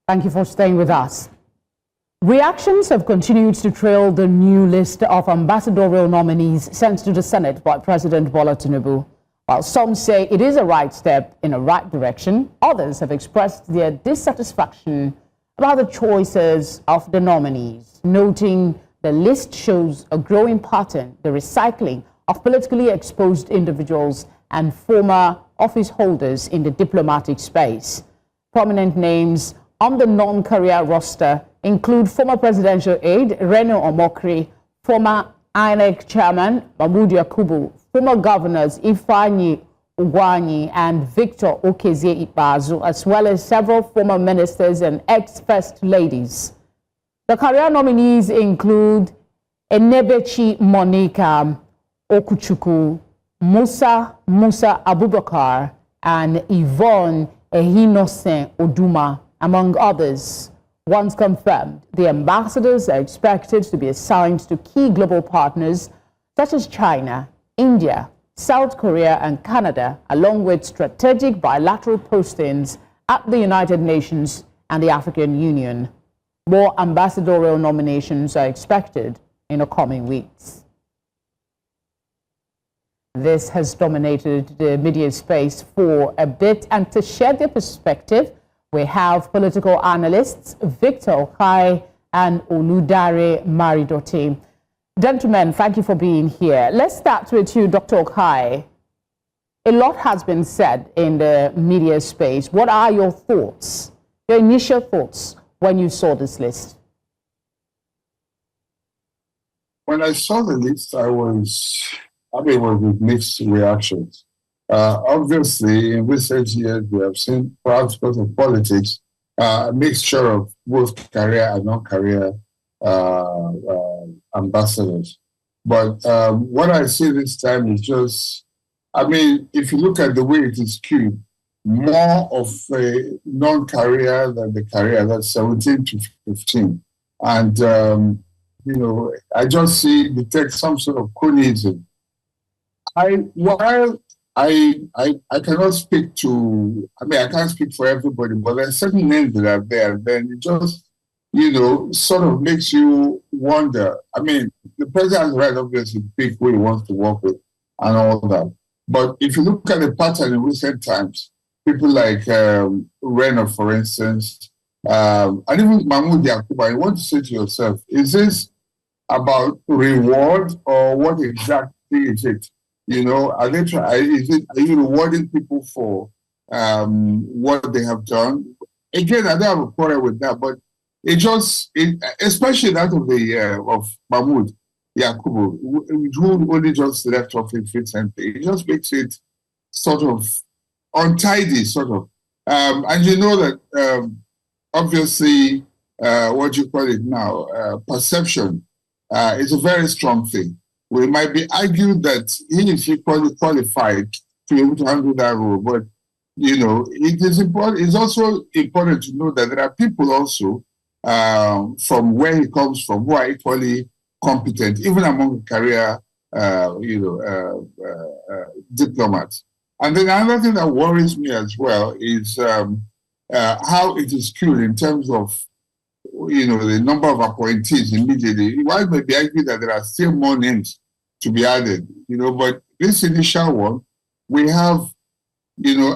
Thank you for staying with us. Reactions have continued to trail the new list of ambassadorial nominees sent to the Senate by President Bola Tinubu. While some say it is a right step in a right direction, others have expressed their dissatisfaction about the choices of the nominees, noting the list shows a growing pattern, the recycling of politically exposed individuals and former office holders in the diplomatic space. Prominent names on the non-career roster include former presidential aide Reno Omokri, former INEC Chairman Mahmood Yakubu, former governors Ifeanyi, Ugwuanyi, and Victor Okezie Ikpeazu, as well as several former ministers and ex-first ladies. The career nominees include Enebechi Monica Okuchukwu, Musa Abubakar, and Yvonne Ehinosen Oduma, among others. Once confirmed, the ambassadors are expected to be assigned to key global partners such as China, India, South Korea, and Canada, along with strategic bilateral postings at the United Nations and the African Union. More ambassadorial nominations are expected in the coming weeks. This has dominated the media space for a bit, and to share their perspective, we have political analysts Victor Okhai and Oludare Marindoti. Gentlemen, thank you for being here. Let's start with you, Dr. Okhai. A lot has been said in the media space. What are your thoughts, your initial thoughts when you saw this list? When I saw the list, it was with mixed reactions. Obviously, in recent years, we have seen, perhaps because of politics, a mixture of both career and non-career ambassadors. But what I see this time is just, if you look at the way it is skewed, more of a non-career than the career, that's 17 to 15. And, I just see the text some sort of cronyism. While I cannot speak to, I can't speak for everybody, but there are certain names that are there, then it just, sort of makes you wonder. The president has right, obviously, to pick who he wants to work with and all that. But if you look at the pattern in recent times, people like Reno, for instance, and even Mahmood Yakubu, you want to say to yourself, is this about reward or what exactly is it? Are you rewarding people for what they have done? Again, I don't have a quarrel with that, but especially that of the of Mahmood Yakubu, who only just left office recently, it just makes it sort of untidy, sort of. And you know that obviously, what you call it now, perception is a very strong thing. We might be argued that he is equally qualified to be able to handle that role, but it is important. It's also important to know that there are people also from where he comes from who are equally competent, even among career, diplomats. And then another thing that worries me as well is how it is skewed in terms of the number of appointees immediately. While may be argued that there are still more names to be added, but this initial one, we have,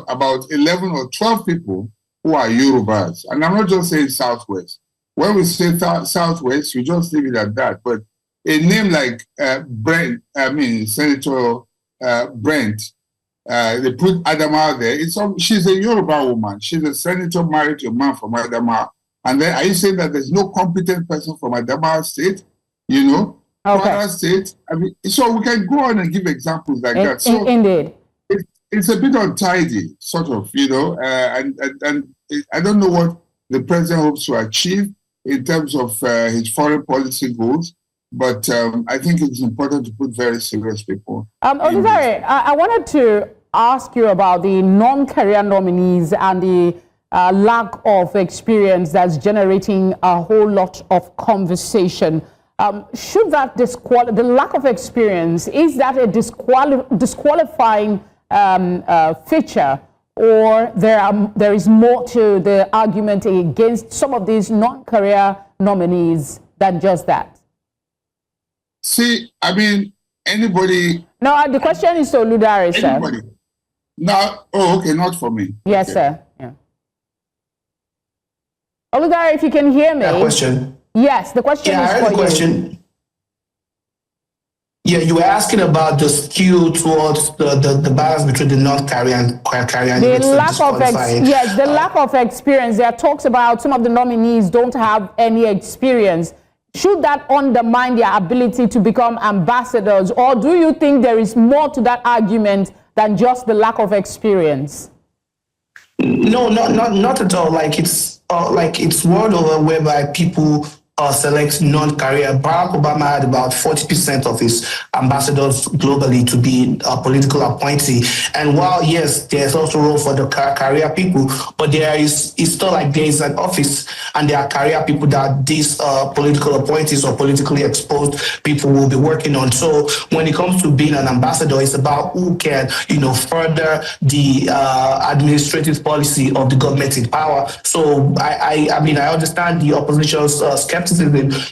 about 11 or 12 people who are Yorubas. And I'm not just saying Southwest. When we say Southwest, we just leave it at that. But a name like Senator Brent, they put Adama there. She's a Yoruba woman. She's a senator married to a man from Adama. And then are you saying that there's no competent person from Adamawa State, Kwara State? So we can go on and give examples like that. So indeed. It's a bit untidy, sort of, and I don't know what the president hopes to achieve in terms of his foreign policy goals, but I think it's important to put very serious people. Oludare, I wanted to ask you about the non-career nominees and the lack of experience that's generating a whole lot of conversation. Should that the lack of experience, is that a disqualifying feature or there is more to the argument against some of these non-career nominees than just that? See, I mean, anybody... No, the question is to Oludare, sir. Anybody. Now, oh, okay, not for me. Yes, okay. sir. Yeah. Oludare, if you can hear me. That question. Yes, the question is for you. Yeah, you were asking about the skew towards the balance between the non-career and career. The lack of the lack of experience. There are talks about some of the nominees don't have any experience. Should that undermine their ability to become ambassadors, or do you think there is more to that argument than just the lack of experience? No, not at all. Like it's world over whereby people select non-career. Barack Obama had about 40% of his ambassadors globally to be a political appointee. And while, yes, there's also role for the career people, but it's still like there is an office and there are career people that these political appointees or politically exposed people will be working on. So when it comes to being an ambassador, it's about who can, further the administrative policy of the government in power. So I understand the opposition's skepticism,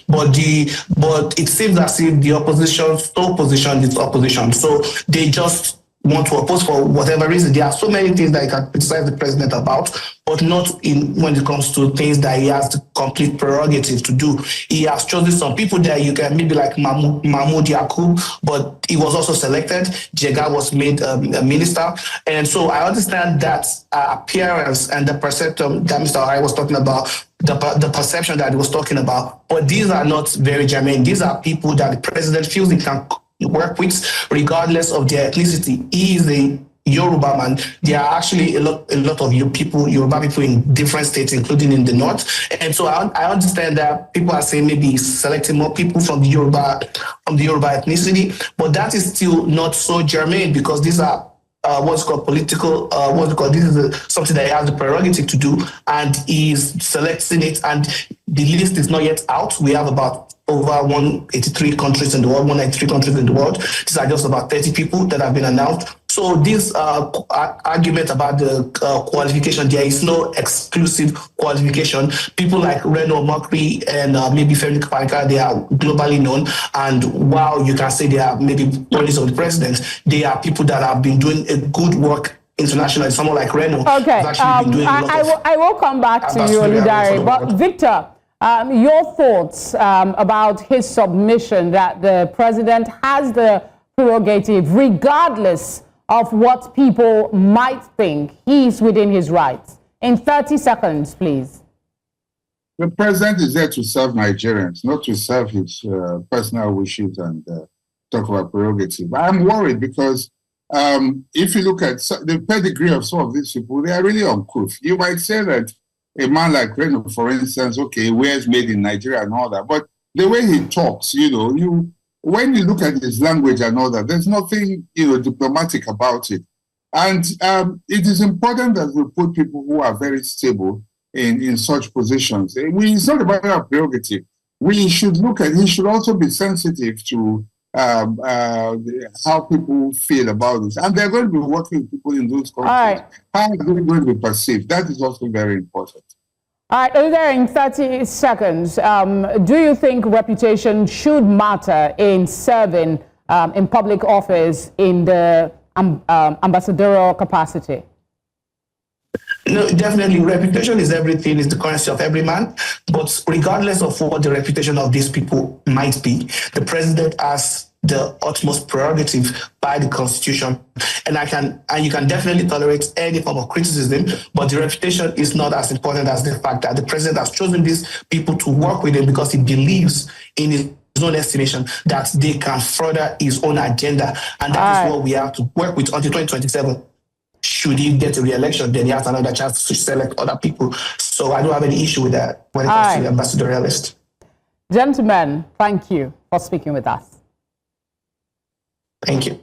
but it seems as if the opposition's sole position is opposition. So they just want to oppose for whatever reason. There are so many things that you can criticize the president about, but not when it comes to things that he has the complete prerogative to do. He has chosen some people that you can maybe like Mahmood Yakubu, but he was also selected. Jega was made a minister. And so I understand that appearance and the perception that Mr. Okhai was talking about, the perception that he was talking about, but these are not very germane. These are people that the president feels he can work with regardless of their ethnicity. He is a Yoruba man. There are actually a lot of Yoruba people in different states, including in the north. And so I understand that people are saying maybe selecting more people from the Yoruba ethnicity, but that is still not so germane because these are what's called political, this is something that he has the prerogative to do, and he's selecting it, and the list is not yet out. We have about over 183 countries in the world, 193 countries in the world. These are just about 30 people that have been announced. So this argument about the qualification, there is no exclusive qualification. People like Reno Omokri and maybe Ifeanyi, they are globally known. And while you can say they are maybe colleagues of the president, they are people that have been doing a good work internationally. Someone like Reno. Okay, I will come back to you, Oludare. But Victor, your thoughts about his submission that the president has the prerogative, regardless of what people might think, he's within his rights. In 30 seconds, please. The president is there to serve Nigerians, not to serve his personal wishes and talk about prerogative. I'm worried because if you look at the pedigree of some of these people, they are really uncouth. You might say that a man like Reno, for instance, okay, wears made in Nigeria and all that, but the way he talks, when you look at his language and all that, there's nothing, diplomatic about it. And it is important that we put people who are very stable in such positions. It's not about our prerogative. He should also be sensitive to how people feel about this. And they're going to be working with people in those countries. Right. How are they going to be perceived? That is also very important. All right, Oludare, in 30 seconds, do you think reputation should matter in serving in public office in the ambassadorial capacity? No, definitely. Reputation is everything, is the currency of every man. But regardless of what the reputation of these people might be, the president has the utmost prerogative by the Constitution. And you can definitely tolerate any form of criticism, but the reputation is not as important as the fact that the president has chosen these people to work with him because he believes in his own estimation that they can further his own agenda. And that is what we have to work with until 2027. Should he get a re-election, then he has another chance to select other people. So I don't have any issue with that when it comes to the ambassadorial list. Gentlemen, thank you for speaking with us. Thank you.